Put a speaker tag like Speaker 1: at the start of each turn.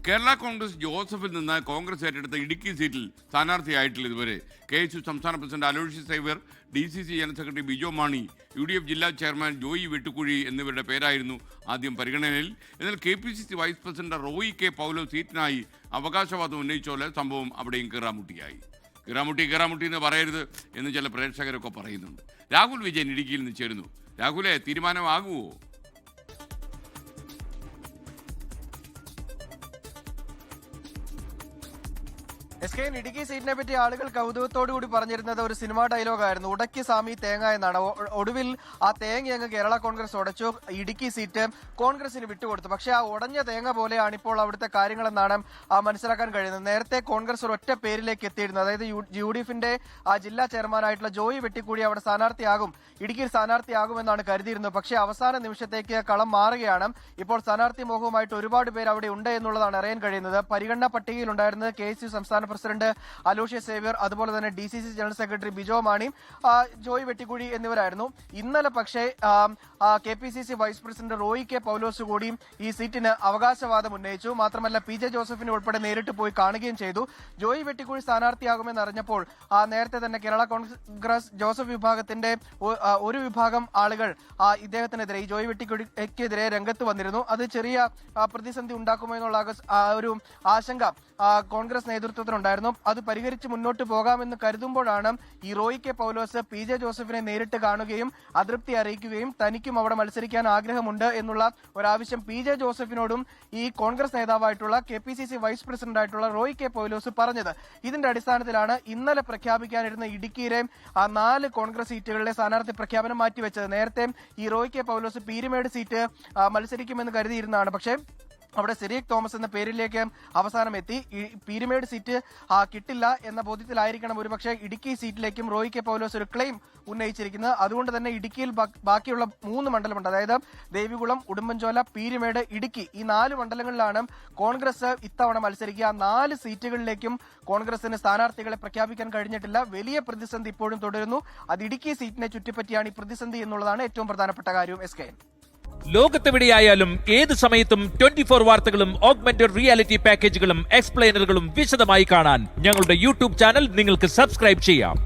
Speaker 1: കേരള കോൺഗ്രസ് ജോസഫിൽ നിന്ന് കോൺഗ്രസ് ഏറ്റെടുത്ത ഇടുക്കി സീറ്റിൽ സ്ഥാനാർത്ഥിയായിട്ടില്ല ഇതുവരെ. KSU സംസ്ഥാന president Aloysius Xavier, DCC general secretary Bijo Mani, UDF ജില്ലാ ചെയർമാൻ ജോയി വെട്ടുകുഴി എന്നിവരുടെ പേരായിരുന്നു ആദ്യം പരിഗണനയിൽ. എന്നാൽ KPCC vice president Roy K Paulose സീറ്റിനായി അവകാശവാദം ഉന്നയിച്ചോലെ സംഭവം അവിടെയും കീറാമുട്ടിയായി. കീറാമുട്ടി എന്ന് പറയരുത് എന്ന് ചില പ്രേക്ഷകരൊക്കെ പറയുന്നുണ്ട്. രാഹുൽ വിജയൻ ഇടുക്കിയിൽ നിന്ന് ചേരുന്നു. രാഹുലെ, തീരുമാനമാകുമോ?
Speaker 2: ഇടുക്കി സീറ്റിനെ പറ്റി ആളുകൾ കൗതുകത്തോടു കൂടി പറഞ്ഞിരുന്നത് ഒരു സിനിമാ ഡയലോഗായിരുന്നു, ഉടക്കി സാമി തേങ്ങ എന്നാണ്. ഒടുവിൽ ആ തേങ്ങ അങ്ങ് കേരള കോൺഗ്രസ് ഉടച്ചു, ഇടുക്കി സീറ്റ് കോൺഗ്രസിന് വിട്ടുകൊടുത്തു. പക്ഷേ ആ ഉടഞ്ഞ തേങ്ങ പോലെയാണ് ഇപ്പോൾ അവിടുത്തെ കാര്യങ്ങളെന്നാണ് മനസ്സിലാക്കാൻ കഴിയുന്നത്. നേരത്തെ കോൺഗ്രസ് ഒരൊറ്റ പേരിലേക്ക് എത്തിയിരുന്നു, അതായത് UDFന്റെ ജില്ലാ ചെയർമാനായിട്ടുള്ള ജോയി വെട്ടിക്കുഴി അവിടെ സ്ഥാനാർത്ഥിയാകും, ഇടുക്കിയിൽ സ്ഥാനാർത്ഥിയാകുമെന്നാണ് കരുതിയിരുന്നത്. പക്ഷേ അവസാന നിമിഷത്തേക്ക് കളം മാറുകയാണ്. ഇപ്പോൾ സ്ഥാനാർത്ഥി മോഹവുമായിട്ട് ഒരുപാട് പേര് അവിടെ ഉണ്ട് എന്നുള്ളതാണ് അറിയാൻ കഴിയുന്നത്. പരിഗണനാ പട്ടികയിൽ ഉണ്ടായിരുന്നത് KSU സംസ്ഥാന പ്രസിഡന്റ് അലോഷ്യസ് സേവ്യർ, അതുപോലെ തന്നെ DCC general secretary Bijo Mani, Joy Vettikkuzhi എന്നിവരായിരുന്നു. ഇന്നലെ പക്ഷേ KPCC vice president Roy K Paulose കൂടി ഈ സീറ്റിന് അവകാശവാദം ഉന്നയിച്ചു. മാത്രമല്ല PJ ജോസഫിനെ ഉൾപ്പെടെ നേരിട്ട് പോയി കാണുകയും ചെയ്തു. ജോയി വെട്ടിക്കുഴി സ്ഥാനാർത്ഥിയാകുമെന്ന് അറിഞ്ഞപ്പോൾ നേരത്തെ തന്നെ കേരള കോൺഗ്രസ് ജോസഫ് വിഭാഗത്തിന്റെ ഒരു വിഭാഗം ആളുകൾ ഇദ്ദേഹത്തിനെതിരെ, ഈ ജോയി വെട്ടിക്കുഴിക്കെതിരെ രംഗത്ത് വന്നിരുന്നു. അത് ചെറിയ പ്രതിസന്ധി ഉണ്ടാക്കുമോ എന്നുള്ള ഒരു ആശങ്ക കോൺഗ്രസ് നേതൃത്വത്തിനുണ്ടായിരുന്നു. അത് പരിഹരിച്ച് മുന്നോട്ട് പോകാമെന്ന് കരുതുമ്പോഴാണ് ഈ റോയി K പൗലോസ് PJ ജോസഫിനെ നേരിട്ട് കാണുകയും അതൃപ്തി അറിയിക്കുകയും തനിക്കും അവിടെ മത്സരിക്കാൻ ആഗ്രഹമുണ്ട് എന്നുള്ള ഒരാവശ്യം PJ ജോസഫിനോടും ഈ കോൺഗ്രസ് നേതാവായിട്ടുള്ള KPCC വൈസ് പ്രസിഡന്റ് ആയിട്ടുള്ള റോയി K പൗലോസ് പറഞ്ഞത്. ഇതിന്റെ അടിസ്ഥാനത്തിലാണ് ഇന്നലെ പ്രഖ്യാപിക്കാനിരുന്ന ഇടുക്കിയിലെ 4 കോൺഗ്രസ് സീറ്റുകളിലെ സ്ഥാനാർത്ഥി പ്രഖ്യാപനം മാറ്റിവെച്ചത്. നേരത്തെ ഈ റോയി K പൗലോസ് പീരുമേട് സീറ്റ് മത്സരിക്കുമെന്ന് കരുതിയിരുന്നതാണ്. പക്ഷേ അവിടെ സിറിയക് തോമസ് എന്ന പേരിലേക്ക് അവസാനം എത്തി. പീരുമേട് സീറ്റ് കിട്ടില്ല എന്ന ബോധ്യത്തിലായിരിക്കണം ഒരുപക്ഷെ ഇടുക്കി സീറ്റിലേക്കും റോയി K പൗലോസ് ഒരു ക്ലെയിം ഉന്നയിച്ചിരിക്കുന്നത്. അതുകൊണ്ട് തന്നെ ഇടുക്കിയിൽ ബാക്കിയുള്ള 3 മണ്ഡലമുണ്ട്, അതായത് ദേവികുളം, ഉടുമ്പൻചോല, പീരുമേട്, ഇടുക്കി, ഈ 4 മണ്ഡലങ്ങളിലാണ് കോൺഗ്രസ് ഇത്തവണ മത്സരിക്കുക. 4 സീറ്റുകളിലേക്കും കോൺഗ്രസിന് സ്ഥാനാർത്ഥികളെ പ്രഖ്യാപിക്കാൻ കഴിഞ്ഞിട്ടില്ല. വലിയ പ്രതിസന്ധി ഇപ്പോഴും തുടരുന്നു. അത് ഇടുക്കി സീറ്റിനെ ചുറ്റിപ്പറ്റിയാണ് ഈ പ്രതിസന്ധി എന്നുള്ളതാണ് ഏറ്റവും പ്രധാനപ്പെട്ട കാര്യം.
Speaker 3: ലോകത്തെവിടെയായാലും ഏത് സമയത്തും 24 വാർത്തകളും ഓഗ്മെന്റഡ് റിയാലിറ്റി പാക്കേജുകളും എക്സ്പ്ലെയിനറുകളും വിശദമായി കാണാൻ ഞങ്ങളുടെ YouTube ചാനൽ നിങ്ങൾക്ക് സബ്സ്ക്രൈബ് ചെയ്യാം.